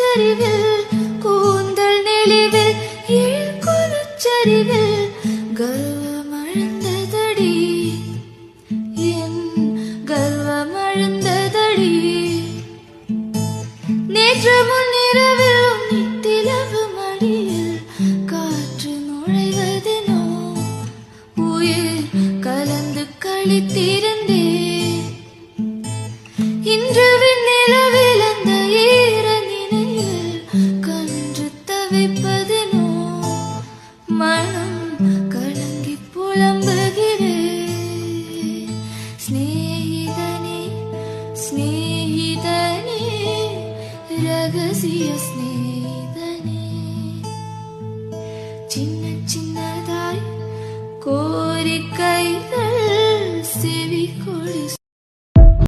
சரிவில் கூந்தல் நெளிவில் ஏழ்குலச்சரிவில் கர்வமழுந்ததடி என் கர்வமழுந்ததடி நேற்று முன்னிரவில் நித்திலவு மடியில் காற்று நுழைவதெனோ உயிர் கலந்து கழித்திருந்தே இன்று நிலவில் அந்த ஈர நினைவில் கன்று தவிப்பதெனோ மனம் கலங்கி புலம்புகிறே ஸ்நேகிதனே ஸ்நேகிதனே ரகசிய ஸ்நேகிதனே